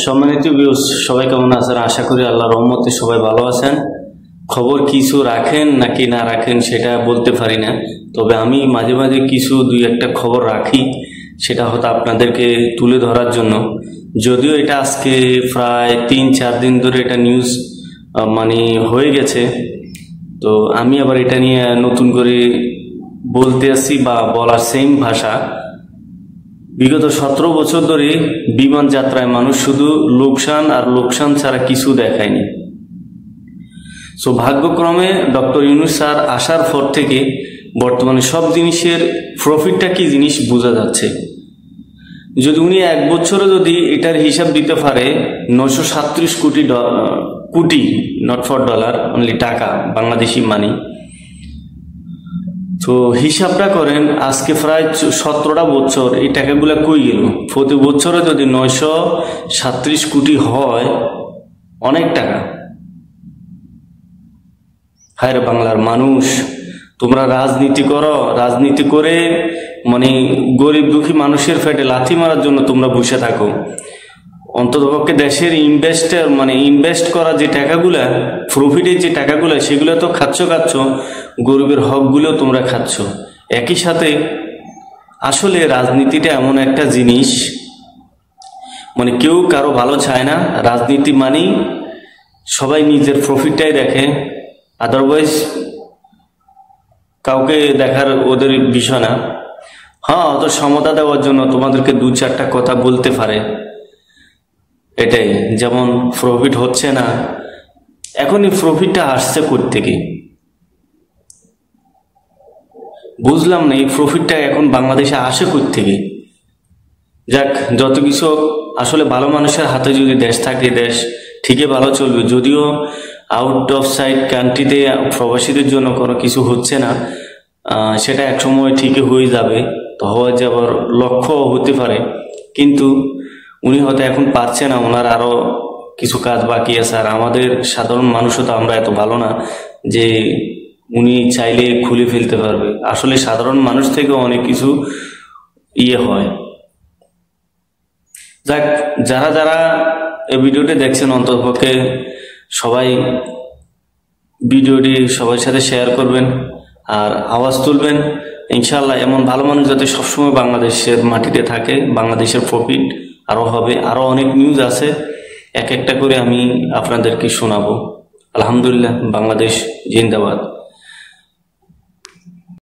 সম্মানিত ভিউয়ার্স, সবাই কেমন আছেন? আশা করি আল্লাহর রহমতে সবাই ভালো আছেন। খবর কিছু রাখেন নাকি না রাখেন সেটা বলতে পারি না, তবে আমি মাঝে মাঝে কিছু দুই একটা খবর রাখি, সেটা হয়তো আপনাদেরকে তুলে ধরার জন্য। যদিও এটা আজকে প্রায় 3-4 দিন ধরে এটা নিউজ হয়ে গেছে, তো আমি আবার এটা নিয়ে নতুন করে বলতে আসি বা বলার সেম ভাষা। বিগত 17 বছর ধরে বিমান যাত্রায় মানুষ শুধু লোকসান আর লোকসান ছাড়া কিছু দেখায়নি। সো ভাগ্যক্রমে ডক্টর ইউনূস স্যার আসার পর থেকে বর্তমানে সব জিনিসের প্রফিটটা কি জিনিস বোঝা যাচ্ছে। যদি উনি 1 বছরে যদি এটার হিসাব দিতে পারে 937 কোটি নট ফর ডলার, অনলি টাকা, বাংলাদেশি মানি, তো হিসাবটা করেন আজকে প্রায় 17টা বছর এই টাকাগুলো কই গেল। প্রতি বছরে যদি 937 কোটি হয়, অনেক টাকা। হায় রে বাংলার মানুষ, তোমরা রাজনীতি করো, রাজনীতি করে গরিব দুঃখী মানুষের পেটে লাথি মারার জন্য তোমরা বসে থাকো। অন্ততপক্ষে দেশের ইনভেস্ট করা যে টাকাগুলা, প্রফিটের যে টাকাগুলা, সেগুলো তো খাচ্ছ, গরিবের হকগুলো তোমরা খাচ্ছ। একই সাথে আসলে রাজনীতিটা এমন একটা জিনিস, কেউ কারো ভালো চায় না। রাজনীতি সবাই নিজের প্রফিটটাই দেখে, আদারওয়াইজ কাউকে দেখার ওদের বিষয় না। হ্যাঁ, অত সমতা দেওয়ার জন্য তোমাদেরকে 2-4টা কথা বলতে পারে, এটাই। যেমন প্রফিট হচ্ছে না, এখন এই প্রফিটটা আসছে কোত্থেকে বুঝলাম না। এই প্রফিটটা এখন বাংলাদেশে আসে কোত্থেকে? যাক, যত কিছু আসলে ভালো মানুষের হাতে যদি দেশ থাকে, দেশ ঠিকই ভালো চলবে। যদিও আউট অফ সাইড কান্ট্রিতে প্রবাসীদের জন্য কোনো কিছু হচ্ছে না, সেটা একসময় ঠিকই হয়ে যাবে, তো হওয়া যাবার লক্ষ্য হতে পারে। কিন্তু উনি হয়তো এখন পারছে না, ওনার আরো কিছু কাজ বাকি আছে। আর আমাদের সাধারণ মানুষও তো আমরা এত ভালো না যে উনি চাইলে খুলে ফেলতে পারবে। আসলে সাধারণ মানুষ থেকে অনেক কিছু হয়। যাক, যারা যারা এই ভিডিওটি দেখছেন, অন্ততপক্ষে সবাই ভিডিওটি সবার সাথে শেয়ার করবেন আর আওয়াজ তুলবেন। ইনশাআল্লাহ এমন ভালো মানুষ যাতে সবসময় বাংলাদেশের মাটিতে থাকে, বাংলাদেশের প্রফিট আরো হবে। আরো অনেক নিউজ আছে, এক একটা করে আমি আপনাদেরকে শোনাবো। আলহামদুলিল্লাহ, বাংলাদেশ জিন্দাবাদ।